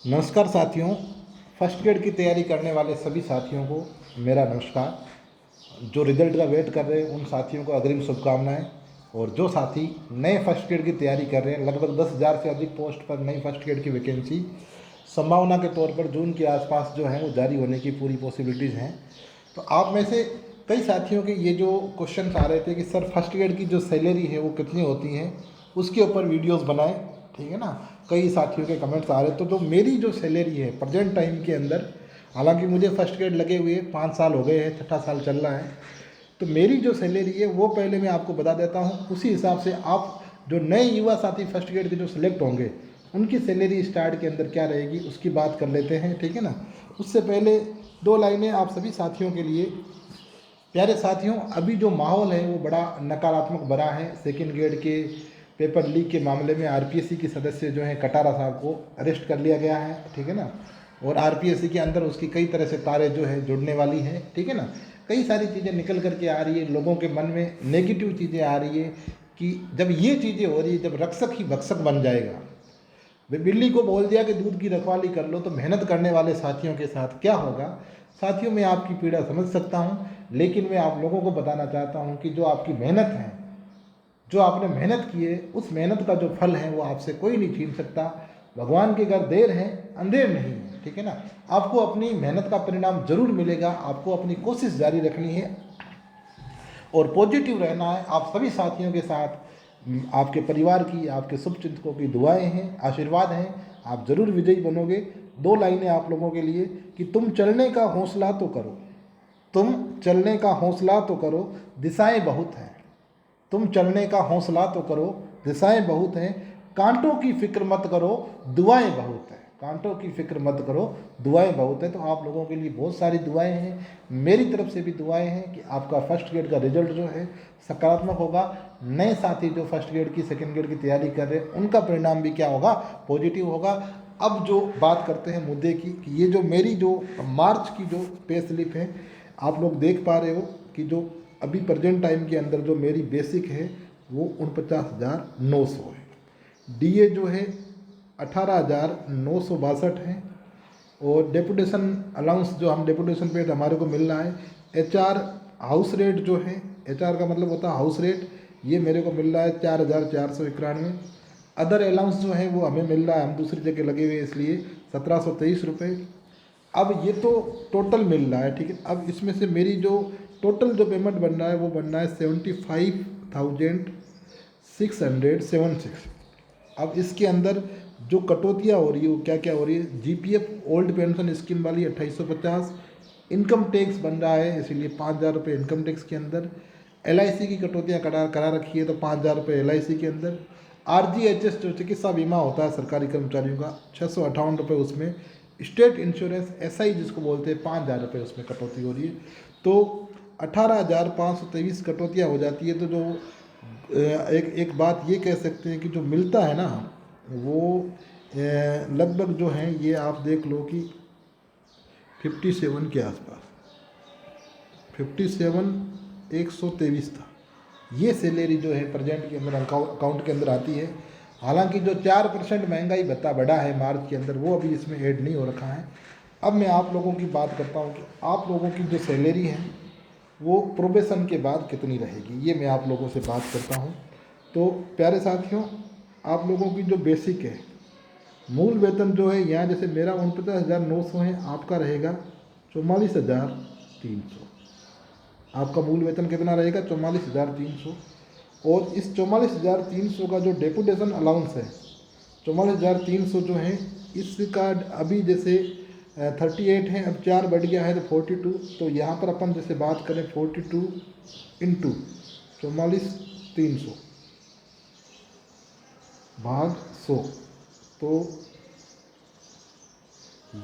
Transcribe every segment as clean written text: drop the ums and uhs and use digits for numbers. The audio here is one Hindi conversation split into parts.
नमस्कार साथियों। फर्स्ट ग्रेड की तैयारी करने वाले सभी साथियों को मेरा नमस्कार। जो रिजल्ट का वेट कर रहे हैं उन साथियों को अग्रिम शुभकामनाएं। और जो साथी नए फर्स्ट ग्रेड की तैयारी कर रहे हैं, लगभग 10,000 से अधिक पोस्ट पर नई फर्स्ट ग्रेड की वैकेंसी संभावना के तौर पर जून के आसपास जो है वो जारी होने की पूरी पॉसिबिलिटीज़ हैं। तो आप में से कई साथियों के ये जो क्वेश्चन आ रहे थे कि सर फर्स्ट ग्रेड की जो सैलरी है वो कितनी होती है, उसके ऊपर वीडियोस बनाएं, ठीक है ना। कई साथियों के कमेंट्स आ रहे। तो जो मेरी जो सैलरी है प्रेजेंट टाइम के अंदर, हालांकि मुझे फर्स्ट ग्रेड लगे हुए 5 साल हो गए हैं, छठा साल चल रहा है, तो मेरी जो सैलरी है वो पहले मैं आपको बता देता हूँ। उसी हिसाब से आप जो नए युवा साथी फर्स्ट ग्रेड के जो सिलेक्ट होंगे उनकी सैलरी स्टार्ट के अंदर क्या रहेगी उसकी बात कर लेते हैं, ठीक है ना। उससे पहले 2 लाइनें आप सभी साथियों के लिए। प्यारे साथियों, अभी जो माहौल है वो बड़ा नकारात्मक भरा है। सेकेंड ग्रेड के पेपर लीक के मामले में आरपीएससी के सदस्य जो हैं कटारा साहब को अरेस्ट कर लिया गया है, ठीक है ना। और आरपीएससी के अंदर उसकी कई तरह से तारें जो है जुड़ने वाली हैं, ठीक है ना। कई सारी चीज़ें निकल करके आ रही है, लोगों के मन में नेगेटिव चीज़ें आ रही है कि जब ये चीज़ें हो रही है, जब रक्षक ही भक्षक बन जाएगा, वे बिल्ली को बोल दिया कि दूध की रखवाली कर लो, तो मेहनत करने वाले साथियों के साथ क्या होगा। साथियों, मैं आपकी पीड़ा समझ सकता हूँ, लेकिन मैं आप लोगों को बताना चाहता हूँ कि जो आपकी मेहनत है, जो आपने मेहनत की है, उस मेहनत का जो फल है वो आपसे कोई नहीं छीन सकता। भगवान के घर देर है अंधेर नहीं है, ठीक है ना। आपको अपनी मेहनत का परिणाम जरूर मिलेगा। आपको अपनी कोशिश जारी रखनी है और पॉजिटिव रहना है। आप सभी साथियों के साथ आपके परिवार की, आपके शुभचिंतकों की दुआएं हैं, आशीर्वाद हैं। आप जरूर विजयी बनोगे। 2 लाइनें आप लोगों के लिए कि तुम चलने का हौसला तो करो, तुम चलने का हौसला तो करो, दिशाएं बहुत हैं। तुम चलने का हौसला तो करो, दिशाएं बहुत हैं। कांटों की फिक्र मत करो, दुआएं बहुत हैं। कांटों की फिक्र मत करो, दुआएं बहुत हैं। तो आप लोगों के लिए बहुत सारी दुआएं हैं, मेरी तरफ से भी दुआएं हैं कि आपका फर्स्ट ग्रेड का रिजल्ट जो है सकारात्मक होगा। नए साथी जो फर्स्ट ग्रेड की, सेकंड ग्रेड की तैयारी कर रहे हैं, उनका परिणाम भी क्या होगा, पॉजिटिव होगा। अब जो बात करते हैं मुद्दे की कि ये जो मेरी जो मार्च की जो पे स्लिप है, आप लोग देख पा रहे हो कि जो अभी प्रेजेंट टाइम के अंदर जो मेरी बेसिक है वो 49,900 है। डीए जो है 18,962 है। और डेपुटेशन अलाउंस जो हम डेपुटेशन पे हमारे को मिल रहा है, एचआर हाउस रेट जो है, एचआर का मतलब होता है हाउस रेट, ये मेरे को मिल रहा है 4,491। अदर अलाउंस जो है वो हमें मिल रहा है, हम दूसरी जगह लगे हुए इसलिए 1,723 रुपये। अब ये तो टोटल मिल रहा है, ठीक है। अब इसमें से मेरी जो टोटल जो पेमेंट बन रहा है वो बन रहा है 75,676। अब इसके अंदर जो कटौतियाँ हो रही है वो क्या क्या हो रही है। जीपीएफ ओल्ड पेंशन स्कीम वाली 2850, इनकम टैक्स बन रहा है इसीलिए 5,000 रुपये इनकम टैक्स के अंदर। एलआईसी की कटौतियाँ करा रखी है तो 5,000 रुपये एलआईसी के अंदर। आरजीएचएस जो चिकित्सा बीमा होता है सरकारी कर्मचारियों का, 658 रुपये उसमें। स्टेट इंश्योरेंस एसआई जिसको बोलते हैं, 5,000 रुपये उसमें कटौती हो रही है। तो 18,523 कटौतियाँ हो जाती है। तो जो एक बात ये कह सकते हैं कि जो मिलता है ना वो लगभग जो है, ये आप देख लो कि 57 के आसपास, 57,123 था। ये सैलरी जो है प्रेजेंट के अंदर अकाउंट के अंदर आती है। हालांकि जो 4% महंगाई भत्ता बढ़ा है मार्च के अंदर, वो अभी इसमें ऐड नहीं हो रखा है। अब मैं आप लोगों की बात करता हूँ कि आप लोगों की जो सैलरी है वो प्रोबेशन के बाद कितनी रहेगी, ये मैं आप लोगों से बात करता हूँ। तो प्यारे साथियों, आप लोगों की जो बेसिक है, मूल वेतन जो है यहाँ जैसे मेरा 49,900 है, आपका रहेगा 44,300। आपका मूल वेतन कितना रहेगा, 44,300। और इस 44,300 का जो डेपुटेशन अलाउंस है, 44,300 जो है इसका अभी जैसे 38 है, अब 4 बढ़ गया है तो 42। तो यहाँ पर अपन जैसे बात करें 42 इंटू 44,300 भाग 100, तो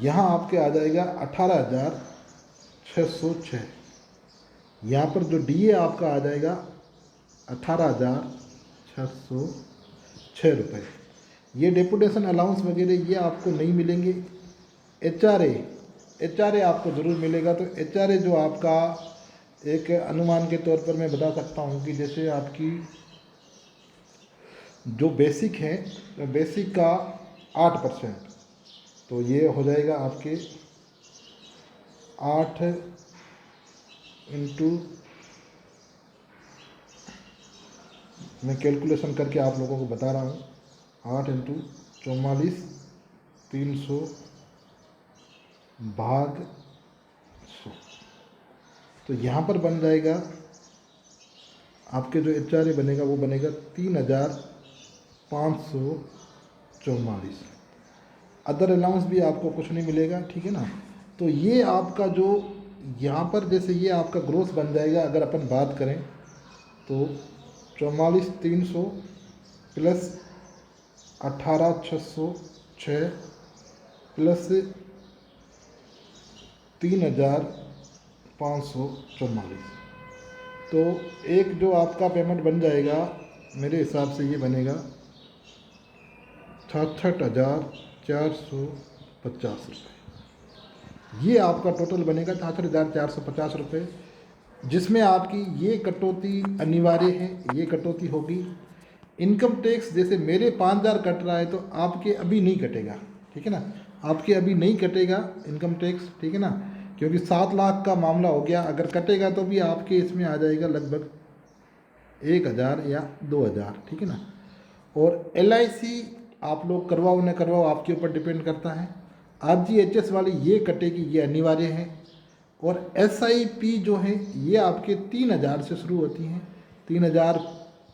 यहाँ आपके आ जाएगा 18,606। यहाँ पर जो डीए आपका आ जाएगा 18,606 रुपये। ये डेपुटेशन अलाउंस वगैरह ये आपको नहीं मिलेंगे। एचआरए आपको ज़रूर मिलेगा। तो एचआरए जो आपका एक अनुमान के तौर पर मैं बता सकता हूँ कि जैसे आपकी जो बेसिक है, बेसिक का 8%, तो ये हो जाएगा आपके 8 इंटू, मैं कैलकुलेशन करके आप लोगों को बता रहा हूँ, 8 इंटू 44, 300 भाग 100। तो यहाँ पर बन जाएगा आपके जो HRA बनेगा वो बनेगा 3544। अदर अलाउंस भी आपको कुछ नहीं मिलेगा, ठीक है ना। तो ये आपका जो यहाँ पर जैसे ये आपका ग्रोस बन जाएगा, अगर अपन बात करें तो 44,300 प्लस 18,606 प्लस 3,544। तो एक जो आपका पेमेंट बन जाएगा मेरे हिसाब से ये बनेगा 66,450 रुपये। ये आपका टोटल बनेगा 66,450 रुपये, जिसमें आपकी ये कटौती अनिवार्य है, ये कटौती होगी। इनकम टैक्स जैसे मेरे 5,000 कट रहा है तो आपके अभी नहीं कटेगा, ठीक है ना, आपके अभी नहीं कटेगा इनकम टैक्स, ठीक है ना, क्योंकि 7 लाख का मामला हो गया। अगर कटेगा तो भी आपके इसमें आ जाएगा लगभग 1,000 या 2,000, ठीक है ना। और LIC आप लोग करवाओ न करवाओ आपके ऊपर डिपेंड करता है। RGHS वाली ये कटेगी, ये अनिवार्य है। और SIP जो है ये आपके 3,000 से शुरू होती हैं, 3,000,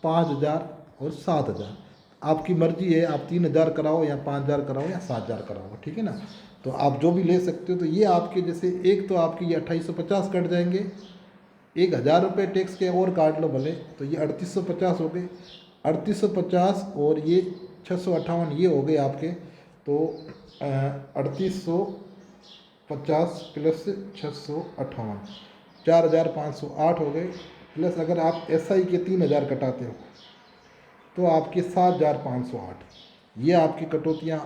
5,000 और 7,000। आपकी मर्जी है, आप 3,000 कराओ या 5,000 कराओ या 7,000 कराओ, ठीक है ना। तो आप जो भी ले सकते हो। तो ये आपके जैसे एक तो आपकी ये 2,850 कट जाएंगे, 1,000 रुपये टैक्स के और काट लो भले, तो ये 3,850 हो गए। 3,850 और ये 658 ये हो गए आपके। तो 3,850 प्लस 658 4,508 हो गए। प्लस अगर आप SI के 3,000 कटाते हो तो आपके 7,508। ये आपकी कटौतियाँ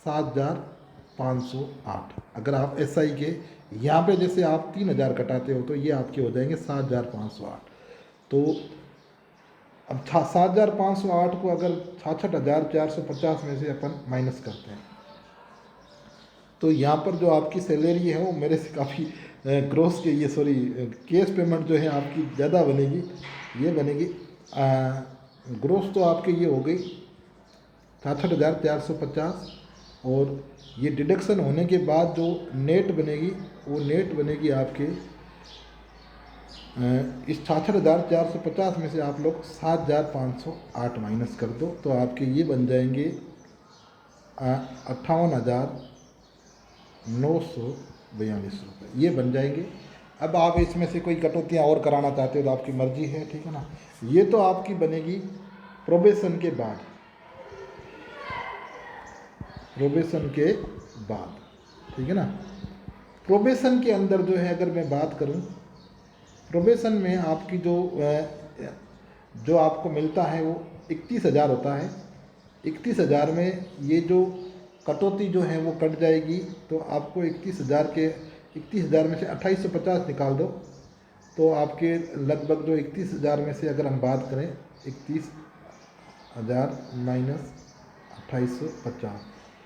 7,508। अगर आप SI के यहाँ पे जैसे आप 3,000 कटाते हो तो ये आपके हो जाएंगे 7,508। तो अब 7,508 को अगर 66,450 में से अपन माइनस करते हैं तो यहाँ पर जो आपकी सैलरी है वो मेरे से काफ़ी ग्रोस के ये सॉरी कैश पेमेंट जो है आपकी ज़्यादा बनेगी। ये बनेगी ग्रोस तो आपके ये हो गई 66,450, और ये डिडक्शन होने के बाद जो नेट बनेगी वो नेट बनेगी आपके इस 66,450 में से आप लोग 7,508 माइनस कर दो तो आपके ये बन जाएंगे 58,942 रुपये, ये बन जाएंगे। अब आप इसमें से कोई कटौतियाँ और कराना चाहते हो तो आपकी मर्जी है, ठीक है ना। ये तो आपकी बनेगी प्रोबेशन के बाद, प्रोबेशन के बाद, ठीक है ना। प्रोबेशन के अंदर जो है अगर मैं बात करूं, प्रोबेशन में आपकी जो आपको मिलता है वो 31,000 होता है। 31,000 में ये जो कटौती जो है वो कट जाएगी। तो आपको 31,000 में से 2,850 निकाल दो तो आपके लगभग जो 31,000 में से अगर हम बात करें 31,000 माइनस 2,850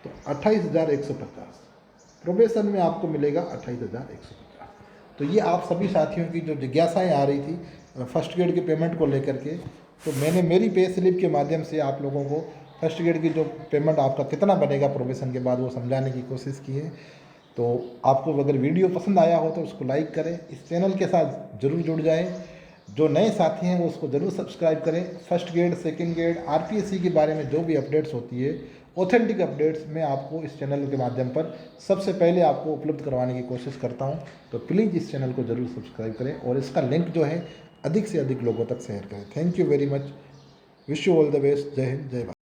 तो 28,150 प्रोबेशन में आपको मिलेगा 28,150। तो ये आप सभी साथियों की जो जिज्ञासाएं आ रही थी फर्स्ट ग्रेड के पेमेंट को लेकर के, तो मैंने मेरी पे स्लिप के माध्यम से आप लोगों को फर्स्ट ग्रेड की जो पेमेंट आपका कितना बनेगा प्रोबेशन के बाद वो समझाने की कोशिश की है। तो आपको अगर वीडियो पसंद आया हो तो उसको लाइक करें, इस चैनल के साथ ज़रूर जुड़ जाएं। जो नए साथी हैं वो उसको ज़रूर सब्सक्राइब करें। First grade, second grade, RPSC के बारे में जो भी अपडेट्स होती है, ऑथेंटिक अपडेट्स मैं आपको इस चैनल के माध्यम पर सबसे पहले आपको उपलब्ध करवाने की कोशिश करता हूं। तो प्लीज़ इस चैनल को ज़रूर सब्सक्राइब करें और इसका लिंक जो है अधिक से अधिक लोगों तक शेयर करें। Thank you very much. Wish you all the best. जय हिंद, जय भारत।